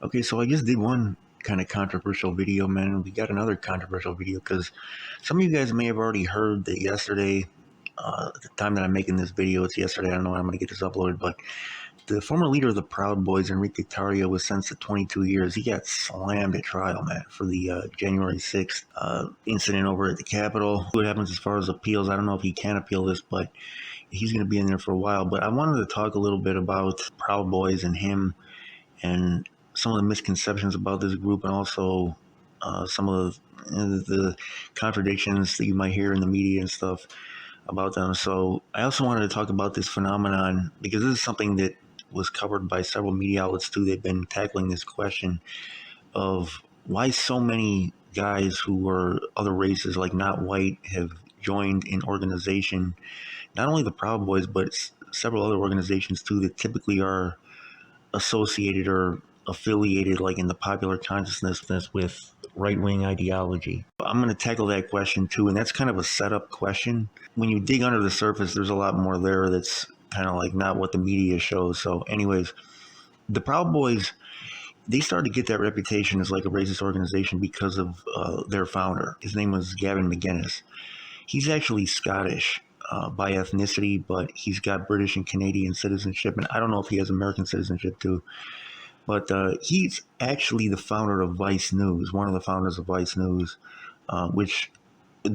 Okay, so I just did one kind of controversial video, man. We got another controversial video because some of you guys may have already heard that yesterday, at the time that I'm making this video, it's yesterday. I don't know when I'm going to get this uploaded, but the former leader of the Proud Boys, Enrique Tarrio, was sentenced to 22 years. He got slammed at trial, man, for the January 6th incident over at the Capitol. What happens as far as appeals? I don't know if he can appeal this, but he's going to be in there for a while. But I wanted to talk a little bit about Proud Boys and him and some of the misconceptions about this group, and also some of the contradictions that you might hear in the media and stuff about them. So I also wanted to talk about this phenomenon because this is something that was covered by several media outlets too. They've been tackling this question of why so many guys who were other races, like not white, have joined an organization, not only the Proud Boys, but several other organizations too that typically are associated or affiliated, like in the popular consciousness, with right-wing ideology. I'm going to tackle that question too, and that's kind of a setup question. When you dig under the surface, there's a lot more there that's kind of like not what the media shows. So anyways, the Proud Boys, they started to get that reputation as like a racist organization because of their founder. His name was Gavin McInnes. He's actually Scottish by ethnicity, but he's got British and Canadian citizenship, and I don't know if he has American citizenship too. But he's actually the founder of Vice News, one of the founders of Vice News, which,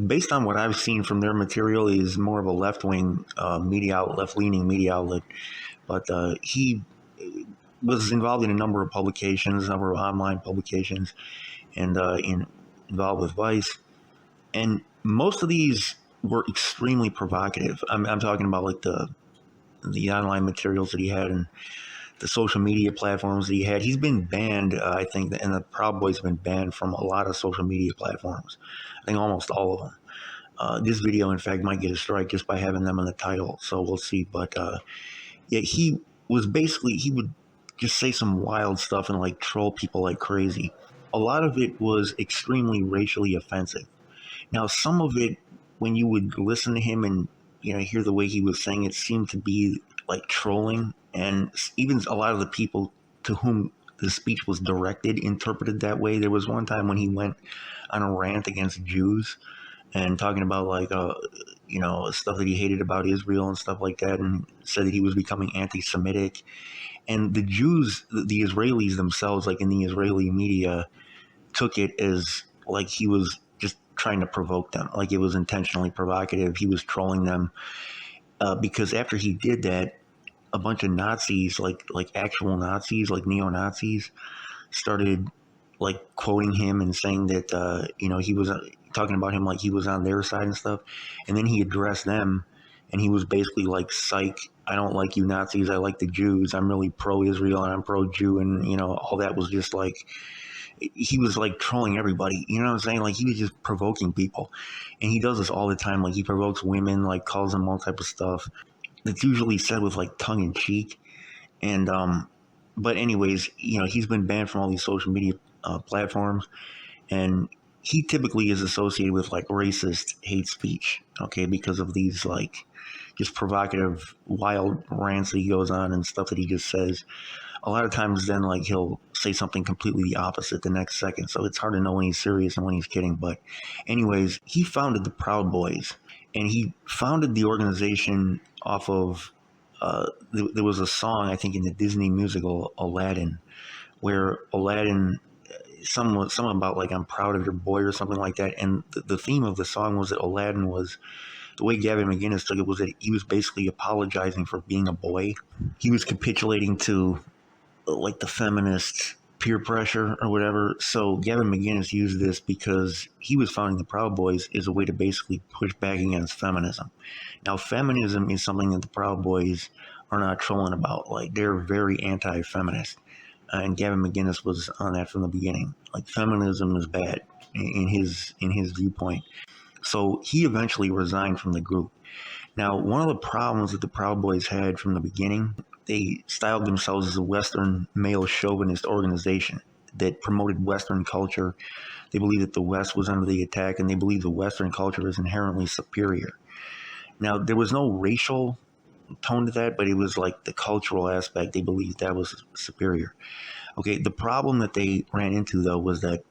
based on what I've seen from their material, is more of a left-wing media outlet, left-leaning media outlet. But he was involved in a number of publications, a number of online publications, and involved with Vice. And most of these were extremely provocative. I'm talking about like the online materials that he had and the social media platforms that he had. He's been banned, I think, and the Proud Boys have been banned from a lot of social media platforms. I think almost all of them. This video, in fact, might get a strike just by having them in the title, so we'll see. But yeah, he was basically, he would just say some wild stuff and like troll people like crazy. A lot of it was extremely racially offensive. Now, some of it, when you would listen to him and hear the way he was saying it, seemed to be like trolling, and even a lot of the people to whom the speech was directed interpreted that way. There was one time when he went on a rant against Jews and talking about like stuff that he hated about Israel and stuff like that, and said that he was becoming anti-Semitic. And the Jews, the Israelis themselves, like in the Israeli media, took it as like he was just trying to provoke them, like it was intentionally provocative. He was trolling them because after he did that, a bunch of Nazis, like actual Nazis, like neo Nazis, started like quoting him and saying that he was talking about him like he was on their side and stuff. And then he addressed them, and he was basically like, "Psych, I don't like you Nazis. I like the Jews. I'm really pro-Israel and I'm pro-Jew." And all that was just like, he was like trolling everybody. You know what I'm saying? Like he was just provoking people, and he does this all the time. Like he provokes women, like calls them all type of stuff. It's usually said with like tongue in cheek. And but anyways, he's been banned from all these social media platforms, and he typically is associated with like racist hate speech, okay, because of these like just provocative wild rants that he goes on and stuff that he just says. A lot of times then like he'll say something completely the opposite the next second, so it's hard to know when he's serious and when he's kidding. But anyways, he founded the Proud Boys, and he founded the organization off of there was a song, I think, in the Disney musical Aladdin, where Aladdin, something about like, "I'm proud of your boy" or something like that. And the theme of the song was that Aladdin was, the way Gavin McInnes took it, was that he was basically apologizing for being a boy. He was capitulating to like the feminist peer pressure or whatever. So Gavin McInnes used this because he was founding the Proud Boys as a way to basically push back against feminism. Now, feminism is something that the Proud Boys are not trolling about. Like, they're very anti-feminist. And Gavin McInnes was on that from the beginning. Like, feminism is bad in his viewpoint. So he eventually resigned from the group. Now, one of the problems that the Proud Boys had from the beginning, they styled themselves as a Western male chauvinist organization that promoted Western culture. They believed that the West was under the attack, and they believed the Western culture is inherently superior. Now, there was no racial tone to that, but it was like the cultural aspect. They believed that was superior. Okay, the problem that they ran into though was that,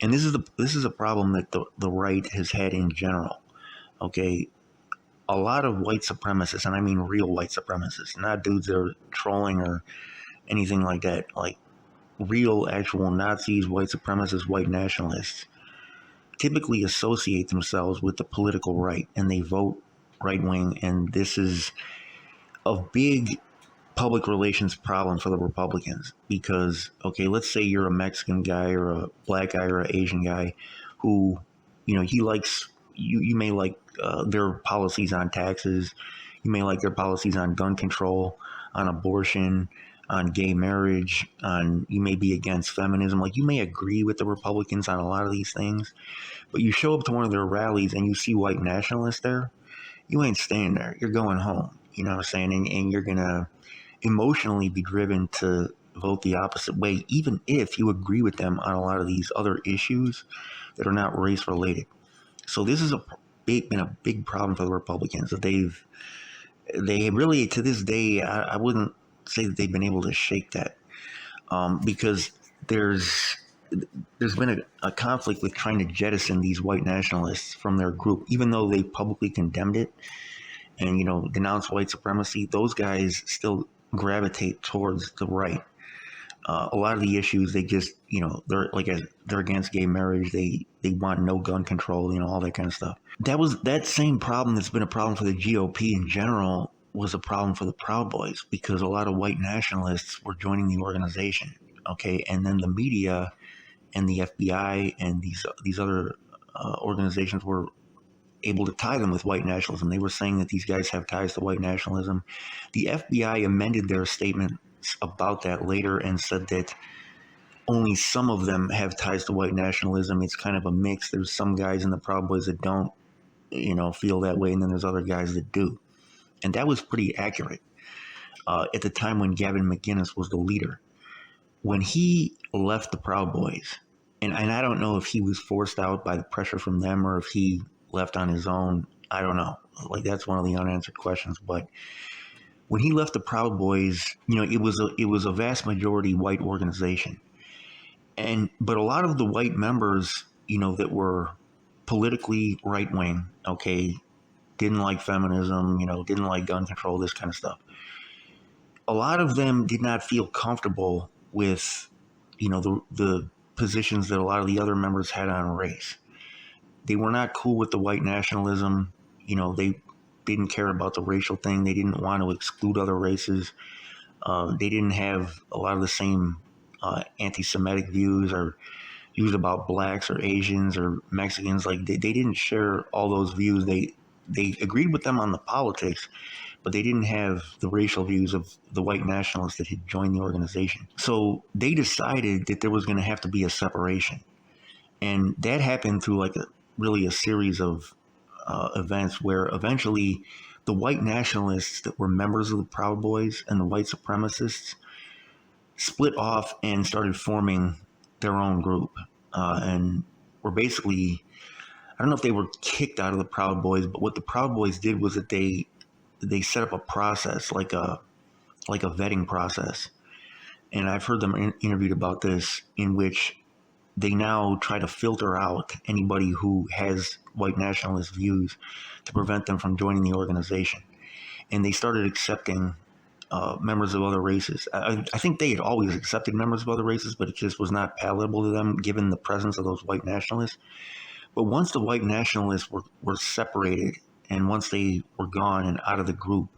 and this is a problem that the right has had in general. Okay, a lot of white supremacists, and I mean real white supremacists, not dudes that are trolling or anything like that, like real actual Nazis, white supremacists, white nationalists, typically associate themselves with the political right and they vote right wing. And this is a big public relations problem for the Republicans because, okay, let's say you're a Mexican guy or a black guy or an Asian guy who, he likes, you may like their policies on taxes, you may like their policies on gun control, on abortion, on gay marriage, on, you may be against feminism. Like, you may agree with the Republicans on a lot of these things, but you show up to one of their rallies and you see white nationalists there, you ain't staying there. You're going home. You know what I'm saying? And you're going to emotionally be driven to vote the opposite way, even if you agree with them on a lot of these other issues that are not race related. So this is been a big problem for the Republicans. They really, to this day, I wouldn't say that they've been able to shake that, because there's been a conflict with trying to jettison these white nationalists from their group, even though they publicly condemned it and denounced white supremacy. Those guys still gravitate towards the right. A lot of the issues, they just, they're against gay marriage. They want no gun control, all that kind of stuff. That same problem that's been a problem for the GOP in general was a problem for the Proud Boys because a lot of white nationalists were joining the organization. Okay, and then the media and the FBI and these other organizations were able to tie them with white nationalism. They were saying that these guys have ties to white nationalism. The FBI amended their statements about that later and said that only some of them have ties to white nationalism. It's kind of a mix. There's some guys in the Proud Boys that don't, feel that way, and then there's other guys that do. And that was pretty accurate at the time when Gavin McInnes was the leader. When he left the Proud Boys, and I don't know if he was forced out by the pressure from them or if he left on his own. I don't know. Like, that's one of the unanswered questions. But when he left the Proud Boys, it was a vast majority white organization, but a lot of the white members, that were politically right wing, okay, didn't like feminism, didn't like gun control, this kind of stuff. A lot of them did not feel comfortable with, the positions that a lot of the other members had on race. They were not cool with the white nationalism. They didn't care about the racial thing. They didn't want to exclude other races. They didn't have a lot of the same anti-Semitic views or views about blacks or Asians or Mexicans. Like, they didn't share all those views. They agreed with them on the politics, but they didn't have the racial views of the white nationalists that had joined the organization. So they decided that there was going to have to be a separation. And that happened through really a series of events where eventually the white nationalists that were members of the Proud Boys and the white supremacists split off and started forming their own group. And were basically, I don't know if they were kicked out of the Proud Boys, but what the Proud Boys did was that they set up a process, like a vetting process. And I've heard them interviewed about this, in which they now try to filter out anybody who has white nationalist views to prevent them from joining the organization. And they started accepting members of other races. I think they had always accepted members of other races, but it just was not palatable to them given the presence of those white nationalists. But once the white nationalists were separated, and once they were gone and out of the group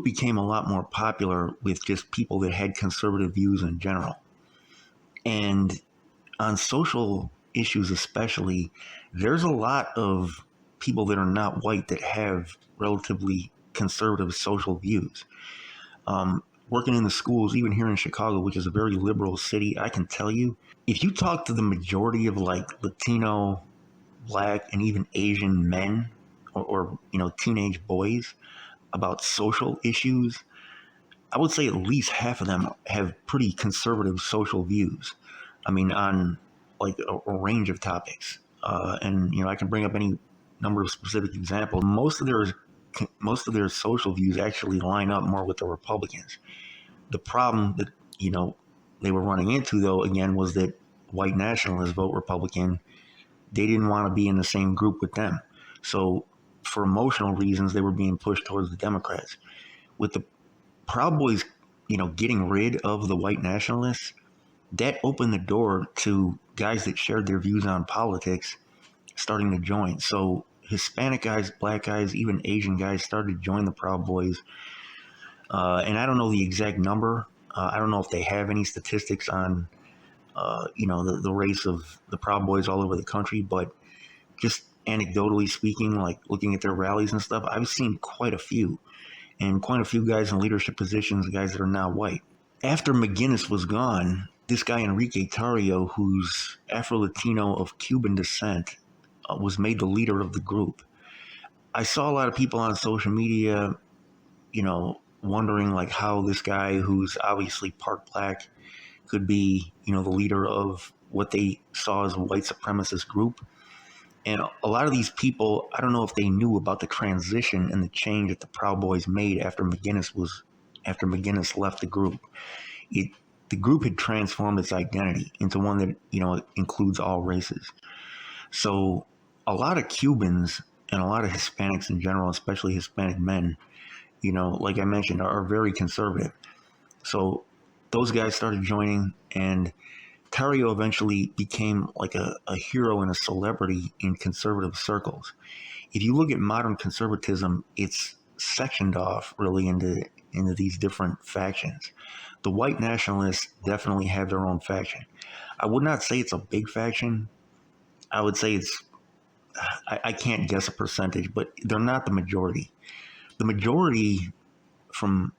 became a lot more popular with just people that had conservative views in general. And on social issues especially, there's a lot of people that are not white that have relatively conservative social views. Working in the schools, even here in Chicago, which is a very liberal city, I can tell you, if you talk to the majority of Latino, Black, and even Asian men or teenage boys about social issues, I would say at least half of them have pretty conservative social views. I mean, on a range of topics. And I can bring up any number of specific examples. Most of their social views actually line up more with the Republicans. The problem that they were running into, though, again, was that white nationalists vote Republican. They didn't want to be in the same group with them. So for emotional reasons, they were being pushed towards the Democrats. With the Proud Boys, getting rid of the white nationalists, that opened the door to guys that shared their views on politics starting to join. So Hispanic guys, black guys, even Asian guys started to join the Proud Boys. And I don't know the exact number. I don't know if they have any statistics on, the race of the Proud Boys all over the country, but just anecdotally speaking, like looking at their rallies and stuff, I've seen quite a few, and quite a few guys in leadership positions, guys that are now white. After McGinnis was gone, this guy Enrique Tarrio, who's Afro-Latino of Cuban descent, was made the leader of the group. I saw a lot of people on social media, wondering like how this guy, who's obviously part black, could be, the leader of what they saw as a white supremacist group. And a lot of these people, I don't know if they knew about the transition and the change that the Proud Boys made after McGinnis left the group. The group had transformed its identity into one that, includes all races. So a lot of Cubans and a lot of Hispanics in general, especially Hispanic men, like I mentioned, are very conservative. So those guys started joining, and Tarrio eventually became like a hero and a celebrity in conservative circles. If you look at modern conservatism, it's sectioned off really into these different factions. The white nationalists definitely have their own faction. I would not say it's a big faction. I would say I can't guess a percentage, but they're not the majority. The majority, from,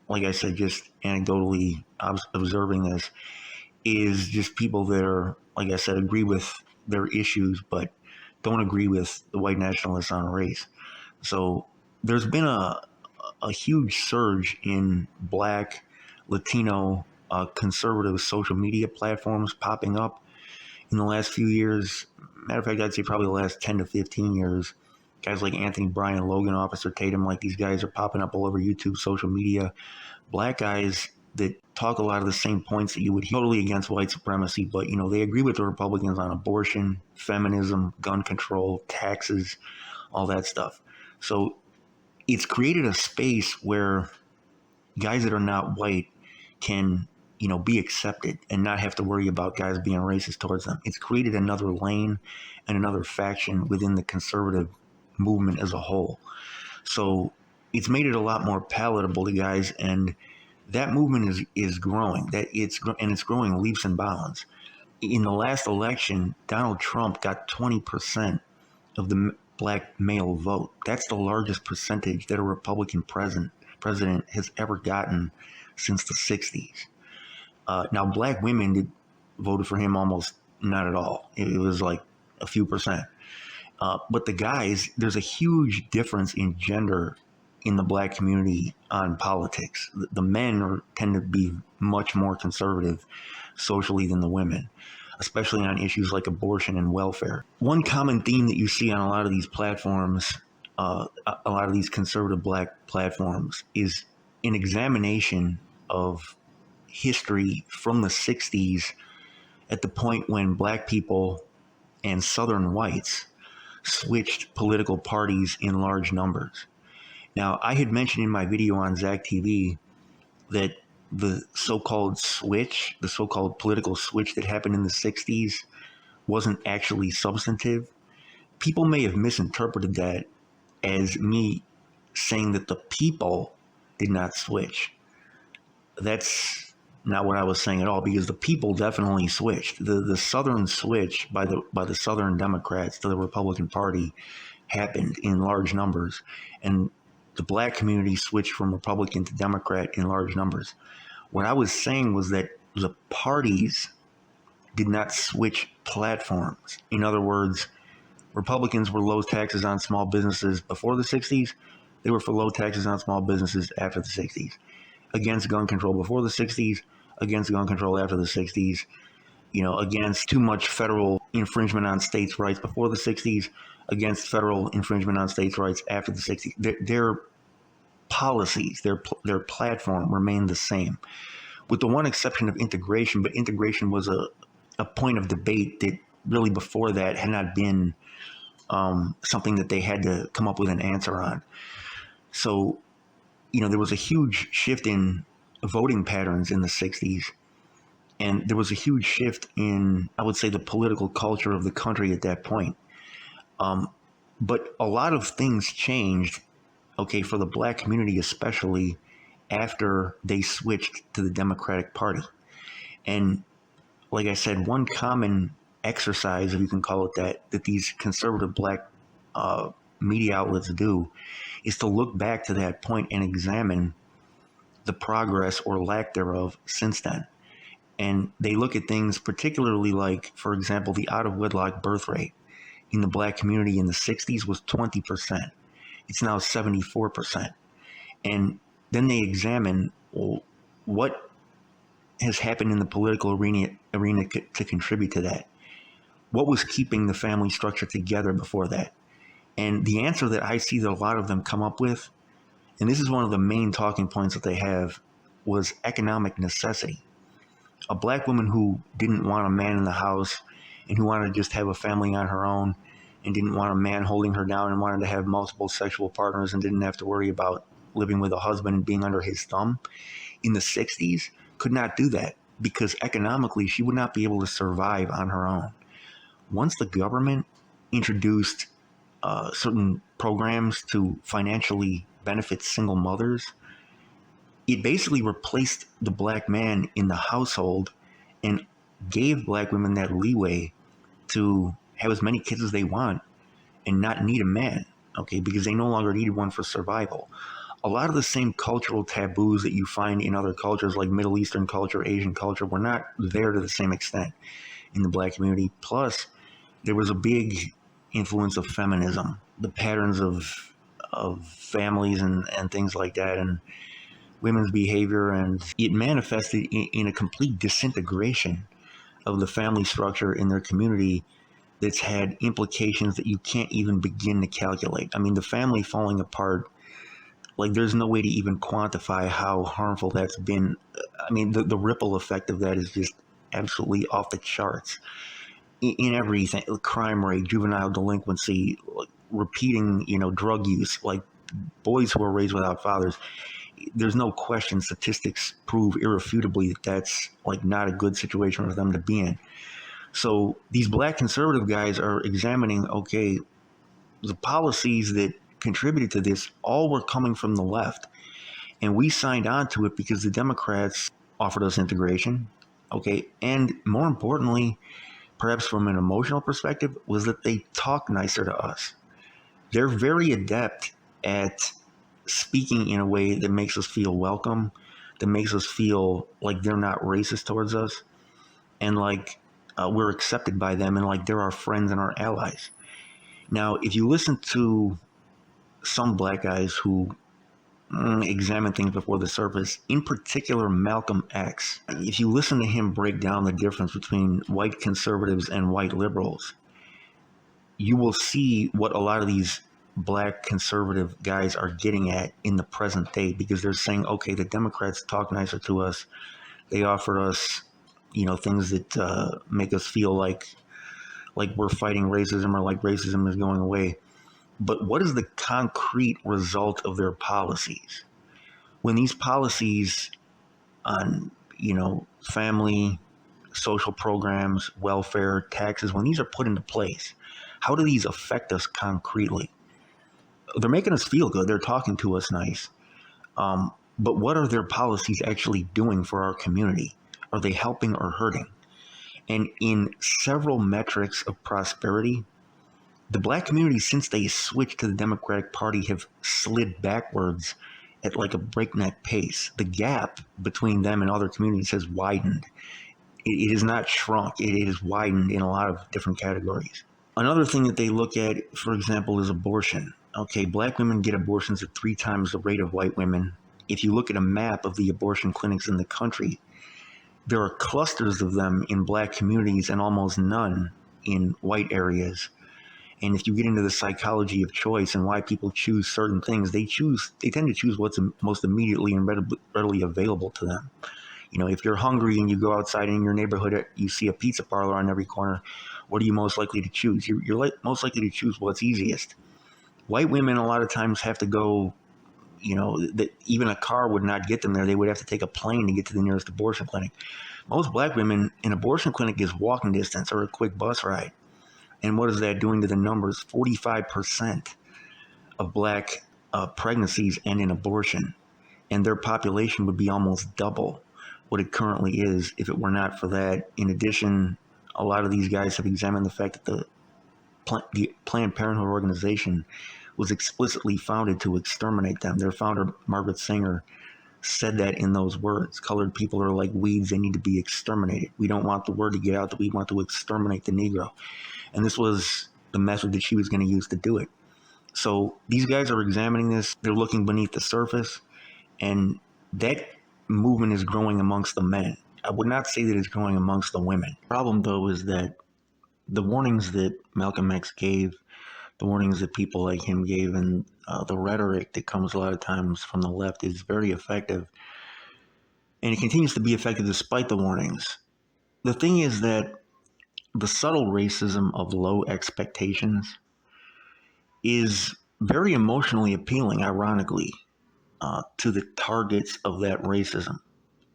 like I said, just anecdotally observing this, is just people that are, like I said, agree with their issues, but don't agree with the white nationalists on race. So there's been a huge surge in black, Latino, conservative social media platforms popping up in the last few years. Matter of fact, I'd say probably the last 10 to 15 years. Guys like Anthony Bryan, Logan, Officer Tatum, like these guys are popping up all over YouTube, social media. Black guys that talk a lot of the same points that you would hear, totally against white supremacy, but they agree with the Republicans on abortion, feminism, gun control, taxes, all that stuff. So it's created a space where guys that are not white can be accepted and not have to worry about guys being racist towards them. It's created another lane and another faction within the conservative movement as a whole. So it's made it a lot more palatable to guys, and that movement is growing. It's growing leaps and bounds. In the last election, Donald Trump got 20% of the black male vote. That's the largest percentage that a Republican president has ever gotten since the 60s. Now, black women voted for him almost not at all. It was like a few percent. But the guys, there's a huge difference in gender in the black community on politics. The men tend to be much more conservative socially than the women, especially on issues like abortion and welfare. One common theme that you see on a lot of these platforms, a lot of these conservative black platforms, is an examination of history from the 60s at the point when black people and Southern whites switched political parties in large numbers. Now, I had mentioned in my video on Zach TV that the so-called switch, the so-called political switch that happened in the 60s wasn't actually substantive. People may have misinterpreted that as me saying that the people did not switch. That's not what I was saying at all, because the people definitely switched. The Southern switch by the Southern Democrats to the Republican Party happened in large numbers, and the black community switched from Republican to Democrat in large numbers. What I was saying was that the parties did not switch platforms. In other words, Republicans were low taxes on small businesses before the 60s. They were for low taxes on small businesses after the 60s. Against gun control before the 60s, against gun control after the 60s, against too much federal infringement on states' rights before the 60s, against federal infringement on states' rights after the 60s. Their policies, their platform remained the same. with the one exception of integration. But integration was a point of debate that really before that had not been something that they had to come up with an answer on. So, there was a huge shift in voting patterns in the 60s. And there was a huge shift in, I would say, the political culture of the country at that point. But a lot of things changed, okay, for the black community, especially after they switched to the Democratic Party. And like I said, one common exercise, if you can call it that these conservative black media outlets do is to look back to that point and examine the progress or lack thereof since then. And they look at things particularly like, for example, the out of wedlock birth rate in the black community in the 60s was 20%. It's now 74%. And then they examine, well, what has happened in the political arena to contribute to that. What was keeping the family structure together before that? And the answer that I see that a lot of them come up with, and this is one of the main talking points that they have, was economic necessity. A black woman who didn't want a man in the house and who wanted to just have a family on her own and didn't want a man holding her down and wanted to have multiple sexual partners and didn't have to worry about living with a husband and being under his thumb in the 60s could not do that because economically she would not be able to survive on her own. Once the government introduced certain programs to financially benefit single mothers, it basically replaced the black man in the household and gave black women that leeway to have as many kids as they want and not need a man, okay, because they no longer needed one for survival. A lot of the same cultural taboos that you find in other cultures like Middle Eastern culture, Asian culture, were not there to the same extent in the black community. Plus, there was a big influence of feminism, the patterns of families and things like that, and women's behavior, and it manifested in a complete disintegration of the family structure in their community that's had implications that you can't even begin to calculate. I mean, the family falling apart, like there's no way to even quantify how harmful that's been. I mean, the ripple effect of that is just absolutely off the charts in everything: crime rate, juvenile delinquency, repeating, drug use, like boys who are raised without fathers. There's no question, statistics prove irrefutably that that's like not a good situation for them to be in. So these black conservative guys are examining, okay, the policies that contributed to this all were coming from the left. And we signed on to it because the Democrats offered us integration, okay? And more importantly, perhaps from an emotional perspective, was that they talk nicer to us. They're very adept at speaking in a way that makes us feel welcome, that makes us feel like they're not racist towards us, and like we're accepted by them, and like they're our friends and our allies. Now, if you listen to some black guys who examine things before the surface, in particular Malcolm X, if you listen to him break down the difference between white conservatives and white liberals, you will see what a lot of these black conservative guys are getting at in the present day, because they're saying, okay, the Democrats talk nicer to us. They offer us, things that make us feel like we're fighting racism or like racism is going away. But what is the concrete result of their policies? When these policies on, family, social programs, welfare, taxes, when these are put into place, how do these affect us concretely? They're making us feel good. They're talking to us nice. But what are their policies actually doing for our community? Are they helping or hurting? And in several metrics of prosperity, the black community, since they switched to the Democratic Party, have slid backwards at like a breakneck pace. The gap between them and other communities has widened. It has not shrunk. It has widened in a lot of different categories. Another thing that they look at, for example, is abortion. Okay, black women get abortions at 3 times the rate of white women. If you look at a map of the abortion clinics in the country, there are clusters of them in black communities and almost none in white areas. And if you get into the psychology of choice and why people choose certain things, they tend to choose what's most immediately and readily available to them. If you're hungry and you go outside in your neighborhood, you see a pizza parlor on every corner, what are you most likely to choose? You're most likely to choose what's easiest. White women a lot of times have to go, that even a car would not get them there. They would have to take a plane to get to the nearest abortion clinic. Most black women, an abortion clinic is walking distance or a quick bus ride. And what is that doing to the numbers? 45% of black pregnancies end in abortion. And their population would be almost double what it currently is if it were not for that. In addition, a lot of these guys have examined the fact that the Planned Parenthood organization was explicitly founded to exterminate them. Their founder, Margaret Sanger, said that in those words. Colored people are like weeds. They need to be exterminated. We don't want the word to get out that we want to exterminate the Negro. And this was the method that she was going to use to do it. So these guys are examining this. They're looking beneath the surface. And that movement is growing amongst the men. I would not say that it's growing amongst the women. The problem, though, is that the warnings that Malcolm X gave, the warnings that people like him gave, and the rhetoric that comes a lot of times from the left is very effective. And it continues to be effective despite the warnings. The thing is that the subtle racism of low expectations is very emotionally appealing, ironically, to the targets of that racism.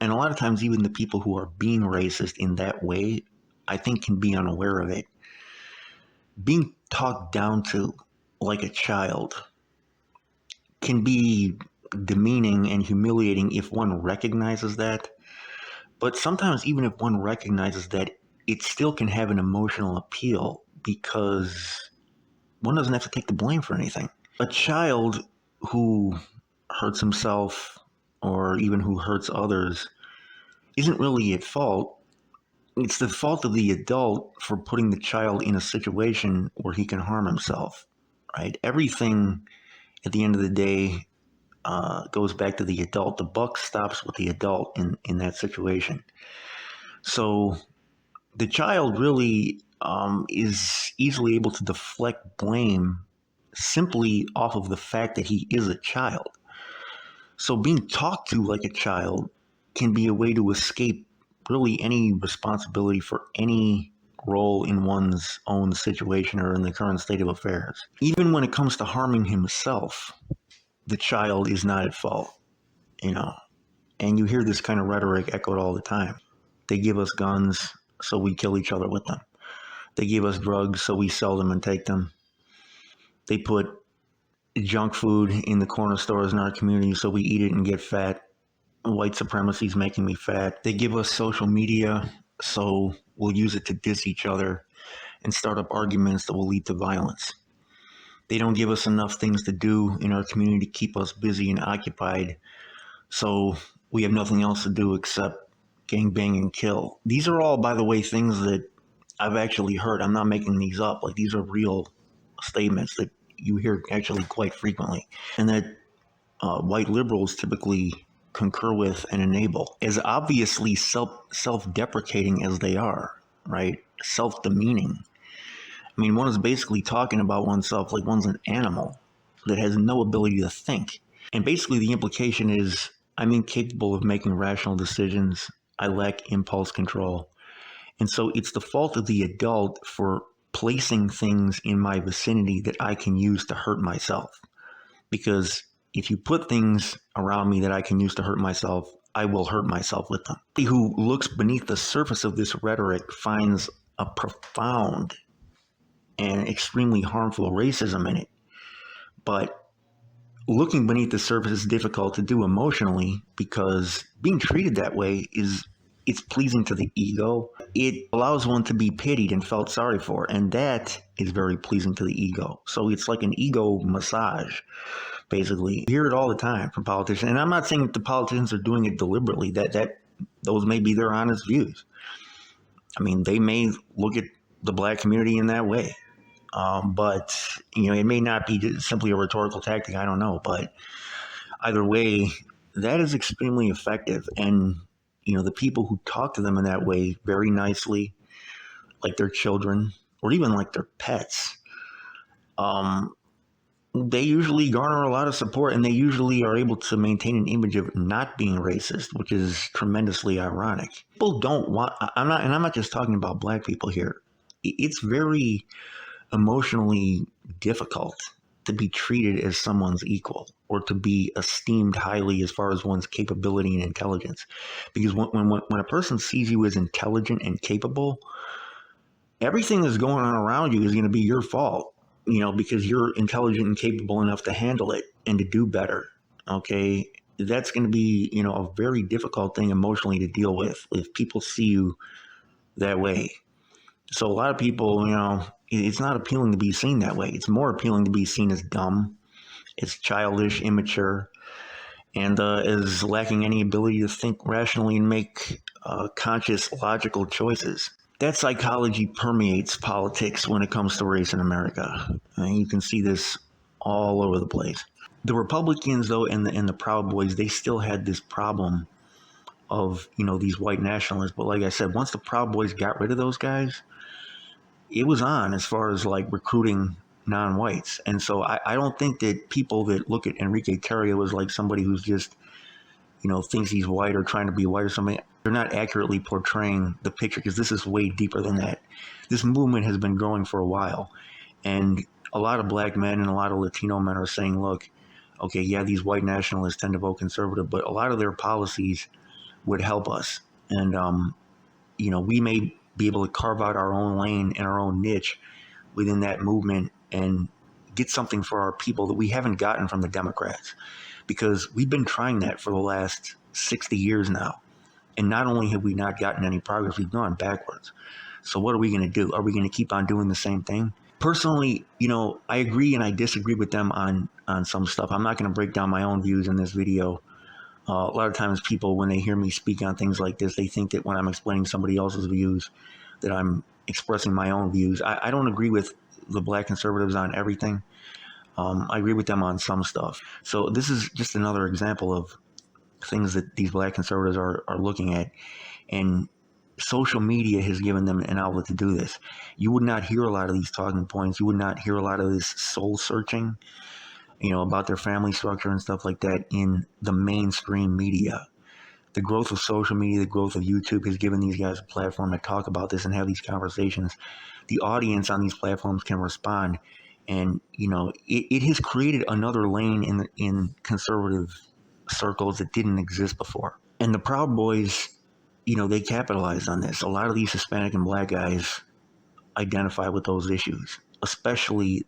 And a lot of times, even the people who are being racist in that way, I think, can be unaware of it. Being talked down to like a child can be demeaning and humiliating if one recognizes that. But sometimes, even if one recognizes that, it still can have an emotional appeal because one doesn't have to take the blame for anything. A child who hurts himself or even who hurts others isn't really at fault. It's the fault of the adult for putting the child in a situation where he can harm himself, right? Everything at the end of the day goes back to the adult. The buck stops with the adult in that situation. So the child really is easily able to deflect blame simply off of the fact that he is a child. So being talked to like a child can be a way to escape really any responsibility for any role in one's own situation or in the current state of affairs. Even when it comes to harming himself, the child is not at fault, And you hear this kind of rhetoric echoed all the time. They give us guns, so we kill each other with them. They give us drugs, so we sell them and take them. They put junk food in the corner stores in our community, so we eat it and get fat. White supremacy is making me fat. They give us social media, so we'll use it to diss each other and start up arguments that will lead to violence. They don't give us enough things to do in our community to keep us busy and occupied, so we have nothing else to do except gangbang and kill. These are all, by the way, things that I've actually heard. I'm not making these up. Like, these are real statements that you hear actually quite frequently, and that white liberals typically concur with and enable. As obviously self-deprecating as they are, right? Self-demeaning. I mean, one is basically talking about oneself like one's an animal that has no ability to think. And basically the implication is, I'm incapable of making rational decisions. I lack impulse control. And so it's the fault of the adult for placing things in my vicinity that I can use to hurt myself. Because if you put things around me that I can use to hurt myself, I will hurt myself with them. He who looks beneath the surface of this rhetoric finds a profound and extremely harmful racism in it. But looking beneath the surface is difficult to do emotionally because being treated that way it's pleasing to the ego. It allows one to be pitied and felt sorry for, and that is very pleasing to the ego. So it's like an ego massage, basically. You hear it all the time from politicians, and I'm not saying that the politicians are doing it deliberately. That those may be their honest views. I mean, they may look at the black community in that way. But, it may not be simply a rhetorical tactic. I don't know. But either way, that is extremely effective. And, the people who talk to them in that way very nicely, like their children or even like their pets, they usually garner a lot of support, and they usually are able to maintain an image of not being racist, which is tremendously ironic. People don't want, I'm not just talking about black people here. It's very emotionally difficult to be treated as someone's equal or to be esteemed highly as far as one's capability and intelligence. Because when a person sees you as intelligent and capable, everything that's going on around you is going to be your fault, because you're intelligent and capable enough to handle it and to do better. Okay. That's going to be, a very difficult thing emotionally to deal with if people see you that way. So a lot of people, it's not appealing to be seen that way. It's more appealing to be seen as dumb, as childish, immature, and as lacking any ability to think rationally and make conscious, logical choices. That psychology permeates politics when it comes to race in America. And you can see this all over the place. The Republicans, though, and the Proud Boys, they still had this problem of, these white nationalists. But like I said, once the Proud Boys got rid of those guys, it was on as far as like recruiting non-whites. And so I don't think that people that look at Enrique Tarrio as like somebody who's just, thinks he's white or trying to be white or something, they're not accurately portraying the picture, because this is way deeper than that. This movement has been growing for a while. And a lot of black men and a lot of Latino men are saying, look, okay, yeah, these white nationalists tend to vote conservative, but a lot of their policies would help us. And, we may be able to carve out our own lane and our own niche within that movement and get something for our people that we haven't gotten from the Democrats, because we've been trying that for the last 60 years now. And not only have we not gotten any progress, we've gone backwards. So what are we going to do? Are we going to keep on doing the same thing? Personally, I agree and I disagree with them on some stuff. I'm not going to break down my own views in this video. A lot of times people, when they hear me speak on things like this, they think that when I'm explaining somebody else's views, that I'm expressing my own views. I don't agree with the black conservatives on everything. I agree with them on some stuff. So this is just another example of things that these black conservatives are looking at. And social media has given them an outlet to do this. You would not hear a lot of these talking points. You would not hear a lot of this soul searching, about their family structure and stuff like that in the mainstream media. The growth of social media, the growth of YouTube has given these guys a platform to talk about this and have these conversations. The audience on these platforms can respond. And, it has created another lane in conservative circles that didn't exist before. And the Proud Boys, they capitalized on this. A lot of these Hispanic and black guys identify with those issues, especially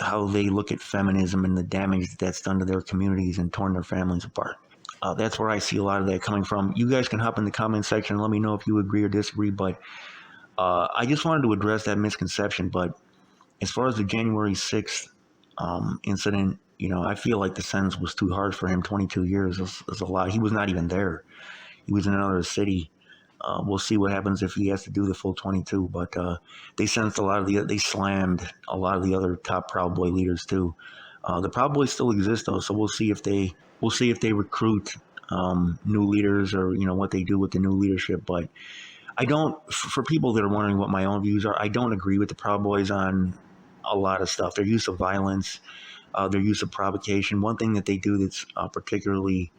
how they look at feminism and the damage that's done to their communities and torn their families apart. That's where I see a lot of that coming from. You guys can hop in the comment section and let me know if you agree or disagree, but I just wanted to address that misconception. But as far as the January 6th incident, I feel like the sentence was too harsh for him. 22 years is a lot. He was not even there. He was in another city. We'll see what happens if he has to do the full 22. But they slammed a lot of the other top Proud Boy leaders too. The Proud Boys still exist though, so we'll see if they recruit new leaders or what they do with the new leadership. But I don't. For people that are wondering what my own views are, I don't agree with the Proud Boys on a lot of stuff. Their use of violence, their use of provocation. One thing that they do that's particularly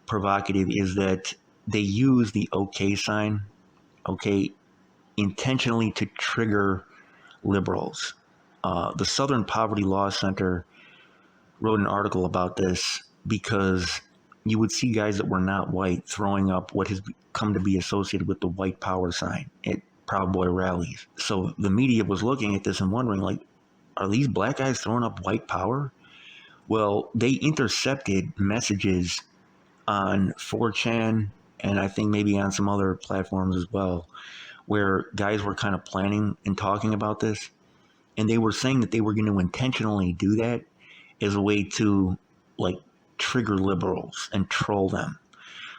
provocative is that they use the OK sign, okay, intentionally to trigger liberals. The Southern Poverty Law Center wrote an article about this because you would see guys that were not white throwing up what has come to be associated with the white power sign at Proud Boy rallies. So the media was looking at this and wondering, like, are these black guys throwing up white power? Well, they intercepted messages on 4chan and I think maybe on some other platforms as well, where guys were kind of planning and talking about this. And they were saying that they were going to intentionally do that as a way to, like, trigger liberals and troll them.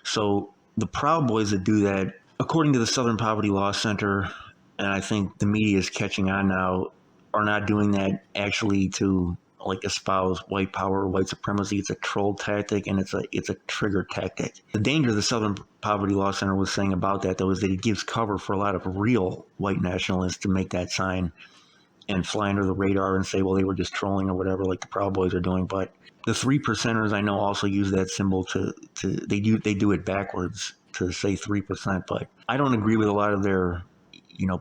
So the Proud Boys that do that, according to the Southern Poverty Law Center, and I think the media is catching on now, are not doing that actually to, like, espouse white power or white supremacy. It's a troll tactic and it's a trigger tactic. The danger the Southern Poverty Law Center was saying about that, though, is that it gives cover for a lot of real white nationalists to make that sign and fly under the radar and say, well, they were just trolling or whatever, like the Proud Boys are doing. But the 3%ers I know also use that symbol to they do it backwards to say 3%. But I don't agree with a lot of their,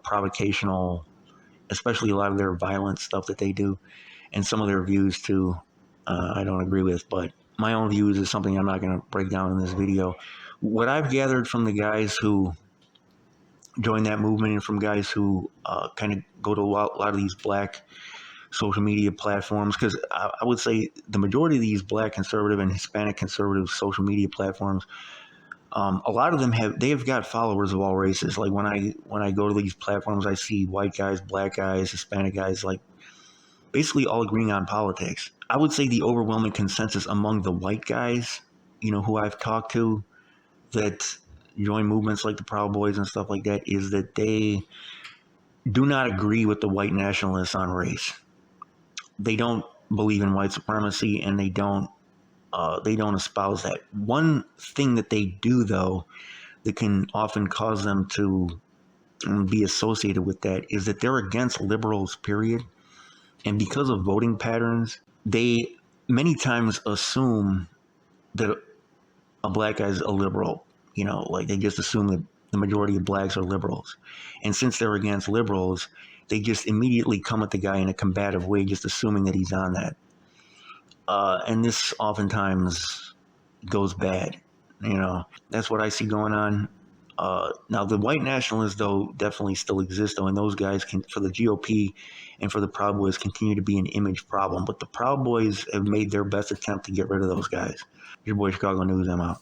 provocational, especially a lot of their violent stuff that they do, and some of their views too. I don't agree with, but my own views is something I'm not going to break down in this video. What I've gathered from the guys who join that movement and from guys who kind of go to a lot of these black social media platforms, because I would say the majority of these black conservative and Hispanic conservative social media platforms, a lot of them have got followers of all races. Like when I go to these platforms, I see white guys, black guys, Hispanic guys, like basically all agreeing on politics. I would say the overwhelming consensus among the white guys, who I've talked to, that join movements like the Proud Boys and stuff like that, is that they do not agree with the white nationalists on race. They don't believe in white supremacy, and they don't espouse that. One thing that they do, though, that can often cause them to be associated with that is that they're against liberals, period. And because of voting patterns, they many times assume that a black guy's a liberal. Like they just assume that the majority of blacks are liberals. And since they're against liberals, they just immediately come at the guy in a combative way, just assuming that he's on that. And this oftentimes goes bad. That's what I see going on. Now, the white nationalists, though, definitely still exist, though, and those guys can, for the GOP and for the Proud Boys, continue to be an image problem. But the Proud Boys have made their best attempt to get rid of those guys. Your boy Chicago News, I'm out.